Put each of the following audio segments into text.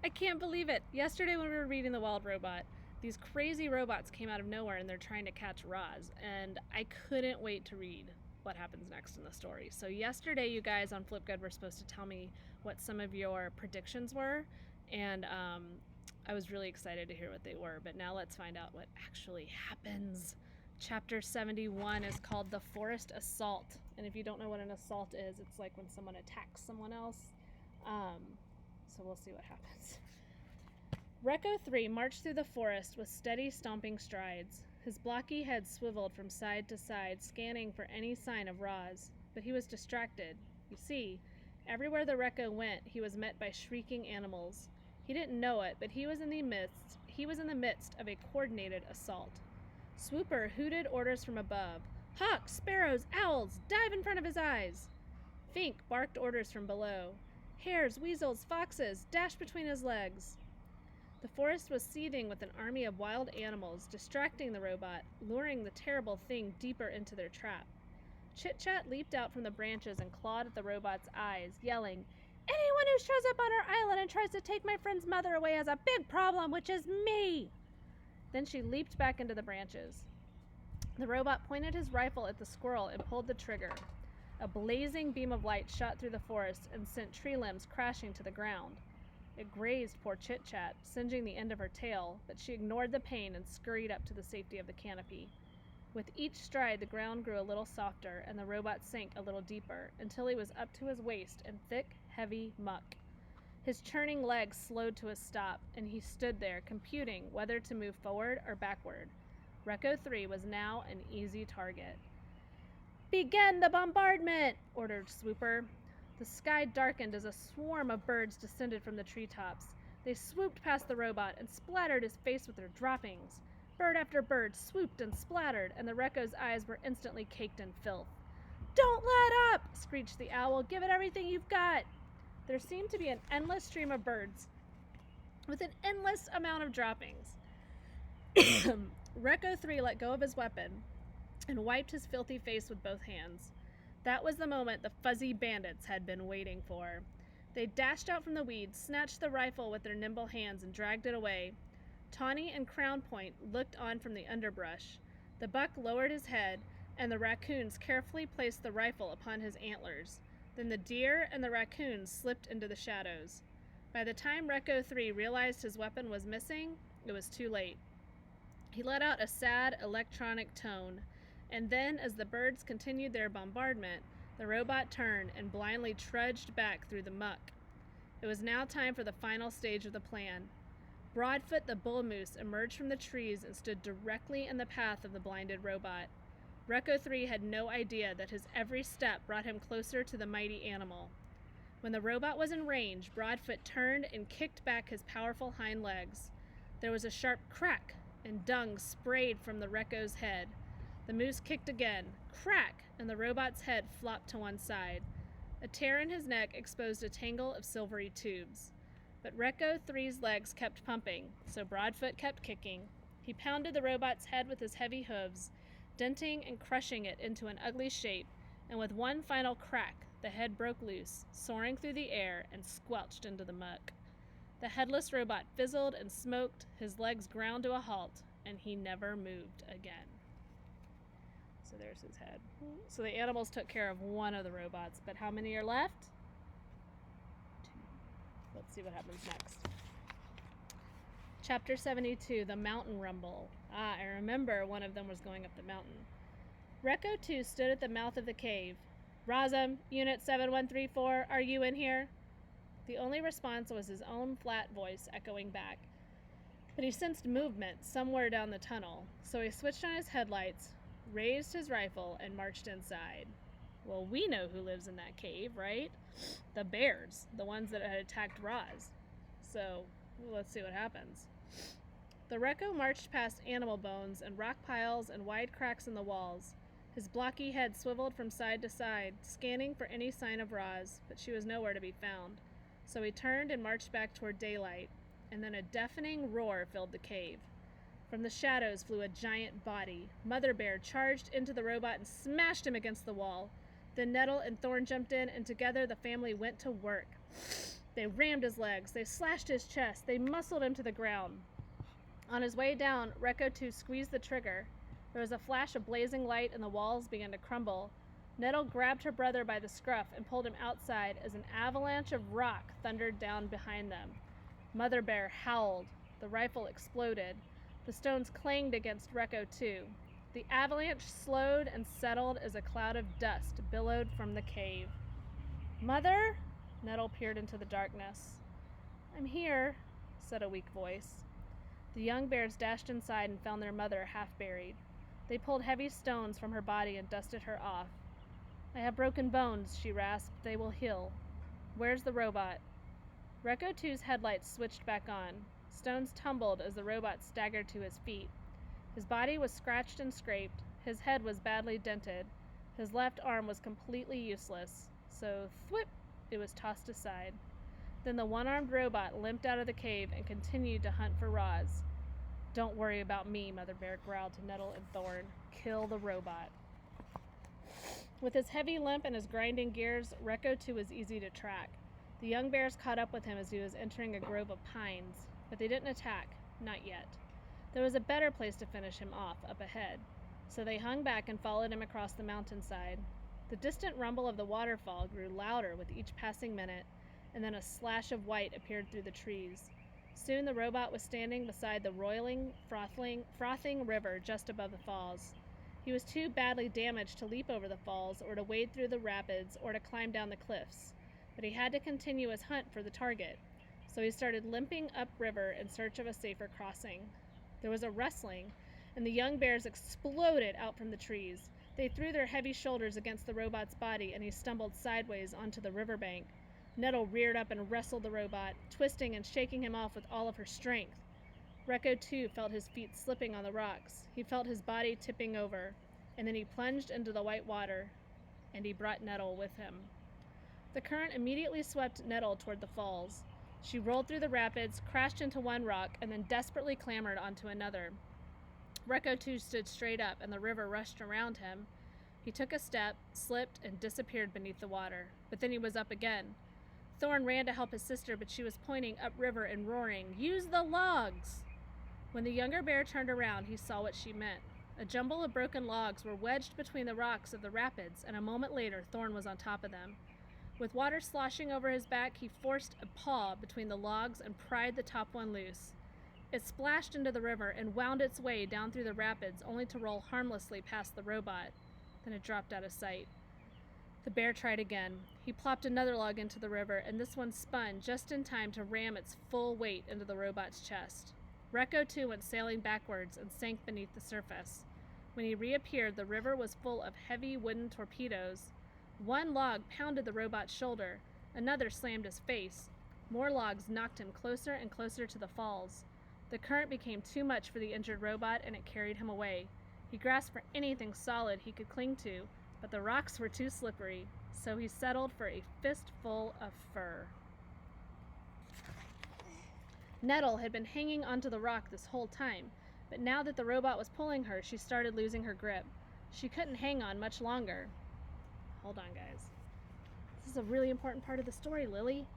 I can't believe it. Yesterday when we were reading The Wild Robot, these crazy robots came out of nowhere and they're trying to catch Roz, and I couldn't wait to read what happens next in the story. So yesterday you guys on Flipgrid were supposed to tell me what some of your predictions were, and I was really excited to hear what they were, but now let's find out what actually happens. Chapter 71 is called The Forest Assault, and if you don't know what an assault is, it's like when someone attacks someone else. So we'll see what happens. Recco 3 marched through the forest with steady stomping strides. His blocky head swiveled from side to side, scanning for any sign of Roz. But he was distracted. You see, everywhere the Recco went, he was met by shrieking animals. He didn't know it, but he was in the midst of a coordinated assault. Swooper hooted orders from above. Hawks, sparrows, owls, dive in front of his eyes. Fink barked orders from below. Hares, weasels, foxes dashed between his legs. The forest was seething with an army of wild animals, distracting the robot, luring the terrible thing deeper into their trap. Chit-Chat leaped out from the branches and clawed at the robot's eyes, yelling, "Anyone who shows up on our island and tries to take my friend's mother away has a big problem, which is me!" Then she leaped back into the branches. The robot pointed his rifle at the squirrel and pulled the trigger. A blazing beam of light shot through the forest and sent tree limbs crashing to the ground. It grazed poor Chit-Chat, singeing the end of her tail, but she ignored the pain and scurried up to the safety of the canopy. With each stride, the ground grew a little softer, and the robot sank a little deeper, until he was up to his waist in thick, heavy muck. His churning legs slowed to a stop, and he stood there, computing whether to move forward or backward. Recco 3 was now an easy target. "Begin the bombardment!" ordered Swooper. The sky darkened as a swarm of birds descended from the treetops. They swooped past the robot and splattered his face with their droppings. Bird after bird swooped and splattered, and the Recco's eyes were instantly caked in filth. "Don't let up!" screeched the owl. "Give it everything you've got!" There seemed to be an endless stream of birds with an endless amount of droppings. Recco 3 let go of his weapon and wiped his filthy face with both hands. That was the moment the fuzzy bandits had been waiting for. They dashed out from the weeds, snatched the rifle with their nimble hands, and dragged it away. Tawny and Crown Point looked on from the underbrush. The buck lowered his head, and the raccoons carefully placed the rifle upon his antlers. Then the deer and the raccoons slipped into the shadows. By the time Recco 3 realized his weapon was missing, it was too late. He let out a sad electronic tone, and then, as the birds continued their bombardment, the robot turned and blindly trudged back through the muck. It was now time for the final stage of the plan. Broadfoot the bull moose emerged from the trees and stood directly in the path of the blinded robot. Recco 3 had no idea that his every step brought him closer to the mighty animal. When the robot was in range, Broadfoot turned and kicked back his powerful hind legs. There was a sharp crack, and dung sprayed from the Recco's head. The moose kicked again. Crack! And the robot's head flopped to one side. A tear in his neck exposed a tangle of silvery tubes. But Recco 3's legs kept pumping, so Broadfoot kept kicking. He pounded the robot's head with his heavy hooves, denting and crushing it into an ugly shape, and with one final crack, the head broke loose, soaring through the air and squelched into the muck. The headless robot fizzled and smoked, his legs ground to a halt, and he never moved again. So there's his head. So the animals took care of one of the robots, but how many are left? 2. Let's see what happens next. Chapter 72, The Mountain Rumble. I remember one of them was going up the mountain. Recco 2 stood at the mouth of the cave. "Razum, Unit 7134, are you in here?" The only response was his own flat voice echoing back. But he sensed movement somewhere down the tunnel, so he switched on his headlights, raised his rifle, and marched inside. Well, we know who lives in that cave, right? The bears, the ones that had attacked Roz. So, let's see what happens. The Recco marched past animal bones and rock piles and wide cracks in the walls. His blocky head swiveled from side to side, scanning for any sign of Roz, but she was nowhere to be found. So he turned and marched back toward daylight, and then a deafening roar filled the cave. From the shadows flew a giant body. Mother Bear charged into the robot and smashed him against the wall. Then Nettle and Thorn jumped in, and together the family went to work. They rammed his legs. They slashed his chest. They muscled him to the ground. On his way down, Rekko 2 squeezed the trigger. There was a flash of blazing light and the walls began to crumble. Nettle grabbed her brother by the scruff and pulled him outside as an avalanche of rock thundered down behind them. Mother Bear howled. The rifle exploded. The stones clanged against Rekko 2. The avalanche slowed and settled as a cloud of dust billowed from the cave. "Mother?" Nettle peered into the darkness. "I'm here," said a weak voice. The young bears dashed inside and found their mother half buried. They pulled heavy stones from her body and dusted her off. "I have broken bones," she rasped. "They will heal. Where's the robot?" Rekko 2's headlights switched back on. Stones tumbled as the robot staggered to his feet. His body was scratched and scraped. His head was badly dented. His left arm was completely useless. So, thwip, it was tossed aside. Then the one-armed robot limped out of the cave and continued to hunt for Roz. "Don't worry about me," Mother Bear growled to Nettle and Thorn. "Kill the robot." With his heavy limp and his grinding gears, Rekko 2 was easy to track. The young bears caught up with him as he was entering a grove of pines, but they didn't attack, not yet. There was a better place to finish him off, up ahead, so they hung back and followed him across the mountainside. The distant rumble of the waterfall grew louder with each passing minute, and then a slash of white appeared through the trees. Soon the robot was standing beside the roiling, frothing river just above the falls. He was too badly damaged to leap over the falls or to wade through the rapids or to climb down the cliffs, but he had to continue his hunt for the target, so he started limping upriver in search of a safer crossing. There was a rustling, and the young bears exploded out from the trees. They threw their heavy shoulders against the robot's body, and he stumbled sideways onto the riverbank. Nettle reared up and wrestled the robot, twisting and shaking him off with all of her strength. Rekko 2 felt his feet slipping on the rocks. He felt his body tipping over, and then he plunged into the white water, and he brought Nettle with him. The current immediately swept Nettle toward the falls. She rolled through the rapids, crashed into one rock, and then desperately clambered onto another. Rekko 2 stood straight up, and the river rushed around him. He took a step, slipped, and disappeared beneath the water. But then he was up again. Thorn ran to help his sister, but she was pointing upriver and roaring, "Use the logs!" When the younger bear turned around, he saw what she meant. A jumble of broken logs were wedged between the rocks of the rapids, and a moment later, Thorn was on top of them. With water sloshing over his back, he forced a paw between the logs and pried the top one loose. It splashed into the river and wound its way down through the rapids, only to roll harmlessly past the robot. Then it dropped out of sight. The bear tried again. He plopped another log into the river, and this one spun just in time to ram its full weight into the robot's chest. Rekko 2 went sailing backwards and sank beneath the surface. When he reappeared, the river was full of heavy wooden torpedoes. One log pounded the robot's shoulder. Another slammed his face. More logs knocked him closer and closer to the falls. The current became too much for the injured robot, and it carried him away. He grasped for anything solid he could cling to, but the rocks were too slippery, so he settled for a fistful of fur. Nettle had been hanging onto the rock this whole time, but now that the robot was pulling her, she started losing her grip. She couldn't hang on much longer. Hold on, guys. This is a really important part of the story, Lily.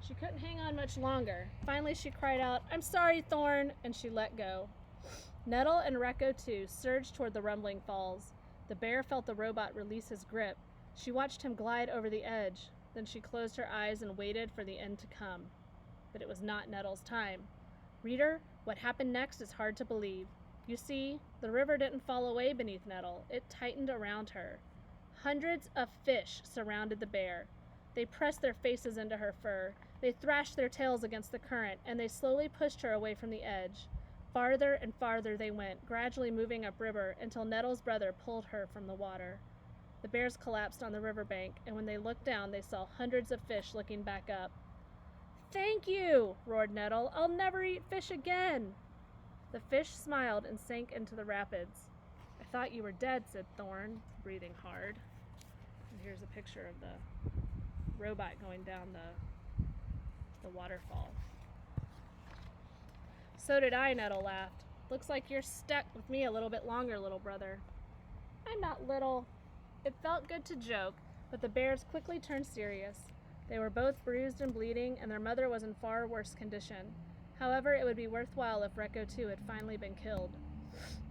She couldn't hang on much longer. Finally, she cried out, "I'm sorry, Thorn," and she let go. Nettle and Rekko 2 surged toward the rumbling falls. The bear felt the robot release his grip. She watched him glide over the edge. Then she closed her eyes and waited for the end to come. But it was not Nettle's time. Reader, what happened next is hard to believe. You see, the river didn't fall away beneath Nettle. It tightened around her. Hundreds of fish surrounded the bear. They pressed their faces into her fur. They thrashed their tails against the current, and they slowly pushed her away from the edge. Farther and farther they went, gradually moving upriver until Nettle's brother pulled her from the water. The bears collapsed on the riverbank, and when they looked down, they saw hundreds of fish looking back up. "Thank you," roared Nettle. "I'll never eat fish again." The fish smiled and sank into the rapids. "I thought you were dead," said Thorn, breathing hard. And here's a picture of the robot going down the waterfall. "So did I," Nettle laughed. "Looks like you're stuck with me a little bit longer, little brother." "I'm not little." It felt good to joke, but the bears quickly turned serious. They were both bruised and bleeding, and their mother was in far worse condition. However, it would be worthwhile if Recco too had finally been killed.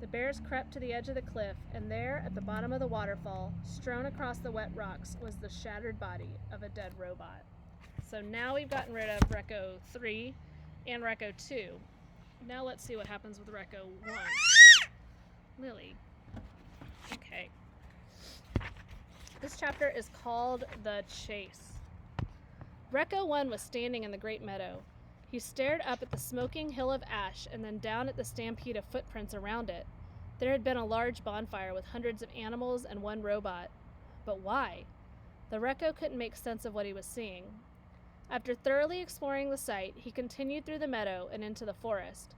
The bears crept to the edge of the cliff, and there, at the bottom of the waterfall, strewn across the wet rocks, was the shattered body of a dead robot. So now we've gotten rid of Recco 3 and Recco 2. Now let's see what happens with Recco 1. Lily. Okay. This chapter is called The Chase. Recco 1 was standing in the great meadow. He stared up at the smoking hill of ash and then down at the stampede of footprints around it. There had been a large bonfire with hundreds of animals and one robot. But why? The Recco couldn't make sense of what he was seeing. After thoroughly exploring the site, he continued through the meadow and into the forest.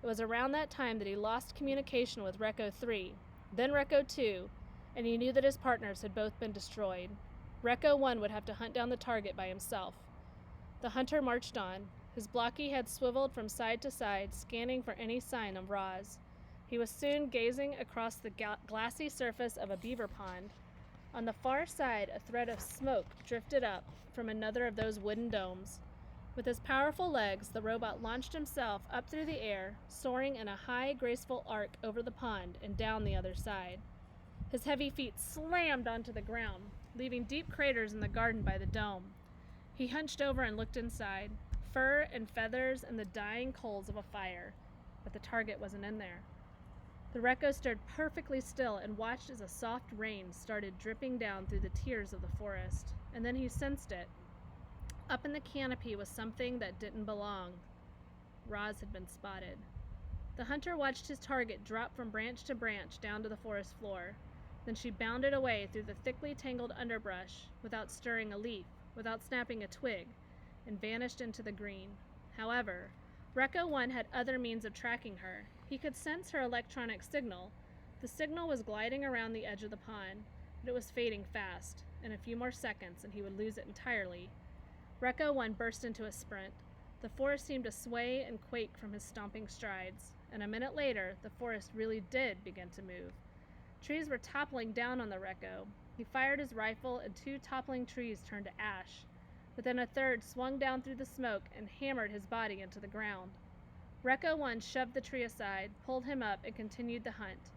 It was around that time that he lost communication with Recco 3, then Recco 2, and he knew that his partners had both been destroyed. Recco 1 would have to hunt down the target by himself. The hunter marched on. His blocky head swiveled from side to side, scanning for any sign of Roz. He was soon gazing across the glassy surface of a beaver pond. On the far side, a thread of smoke drifted up from another of those wooden domes. With his powerful legs, the robot launched himself up through the air, soaring in a high, graceful arc over the pond and down the other side. His heavy feet slammed onto the ground, leaving deep craters in the garden by the dome. He hunched over and looked inside. Fur and feathers and the dying coals of a fire, but the target wasn't in there. The Recco stood perfectly still and watched as a soft rain started dripping down through the tiers of the forest, and then he sensed it. Up in the canopy was something that didn't belong. Roz had been spotted. The hunter watched his target drop from branch to branch down to the forest floor. Then she bounded away through the thickly tangled underbrush without stirring a leaf, without snapping a twig, and vanished into the green. However, Recco 1 had other means of tracking her. He could sense her electronic signal. The signal was gliding around the edge of the pond, but it was fading fast. In a few more seconds, and he would lose it entirely. Recco 1 burst into a sprint. The forest seemed to sway and quake from his stomping strides, and a minute later, the forest really did begin to move. Trees were toppling down on the Recco. He fired his rifle, and 2 toppling trees turned to ash. But then a third swung down through the smoke and hammered his body into the ground. Recco 1 shoved the tree aside, pulled him up, and continued the hunt.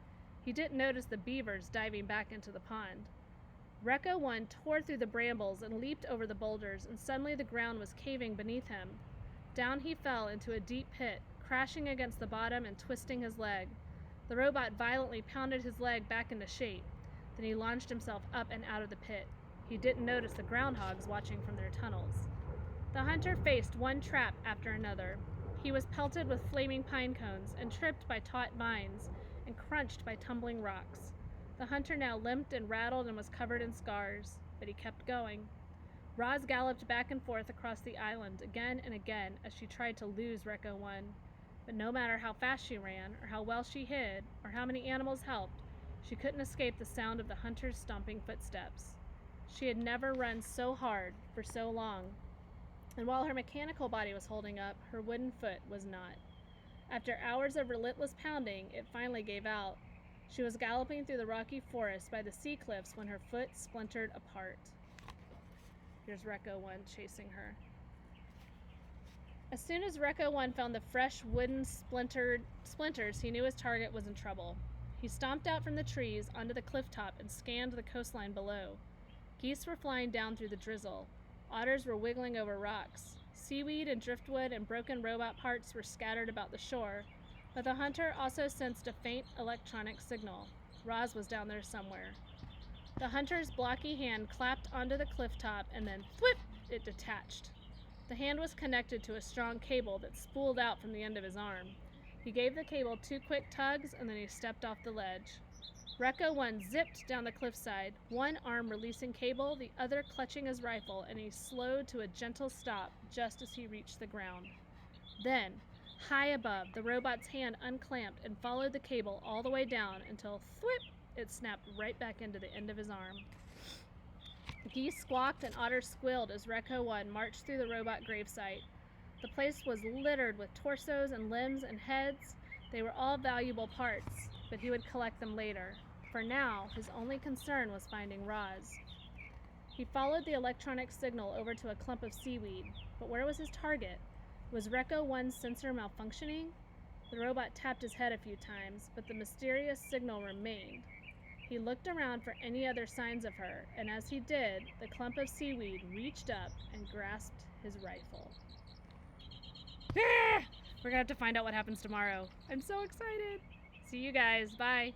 He didn't notice the beavers diving back into the pond. Recco 1 tore through the brambles and leaped over the boulders, and suddenly the ground was caving beneath him. Down he fell into a deep pit, crashing against the bottom and twisting his leg. The robot violently pounded his leg back into shape. Then he launched himself up and out of the pit. He didn't notice the groundhogs watching from their tunnels. The hunter faced one trap after another. He was pelted with flaming pine cones and tripped by taut vines and crunched by tumbling rocks. The hunter now limped and rattled and was covered in scars, but he kept going. Roz galloped back and forth across the island again and again as she tried to lose Recco 1. But no matter how fast she ran, or how well she hid, or how many animals helped, she couldn't escape the sound of the hunter's stomping footsteps. She had never run so hard for so long, and while her mechanical body was holding up, her wooden foot was not. After hours of relentless pounding, it finally gave out. She was galloping through the rocky forest by the sea cliffs when her foot splintered apart. Here's Recco 1 chasing her. As soon as Recco 1 found the fresh wooden splinters, he knew his target was in trouble. He stomped out from the trees onto the cliff top and scanned the coastline below. Geese were flying down through the drizzle. Otters were wiggling over rocks. Seaweed and driftwood and broken robot parts were scattered about the shore, but the hunter also sensed a faint electronic signal. Roz was down there somewhere. The hunter's blocky hand clapped onto the cliff top, and then, thwip, it detached. The hand was connected to a strong cable that spooled out from the end of his arm. He gave the cable 2 quick tugs, and then he stepped off the ledge. Recco 1 zipped down the cliffside, one arm releasing cable, the other clutching his rifle, and he slowed to a gentle stop just as he reached the ground. Then, high above, the robot's hand unclamped and followed the cable all the way down until, thwip, it snapped right back into the end of his arm. Geese squawked and otters squealed as Recco 1 marched through the robot gravesite. The place was littered with torsos and limbs and heads. They were all valuable parts, but he would collect them later. For now, his only concern was finding Roz. He followed the electronic signal over to a clump of seaweed, but where was his target? Was Recco 1's sensor malfunctioning? The robot tapped his head a few times, but the mysterious signal remained. He looked around for any other signs of her, and as he did, the clump of seaweed reached up and grasped his rifle. Ah! We're gonna have to find out what happens tomorrow. I'm so excited. See you guys. Bye.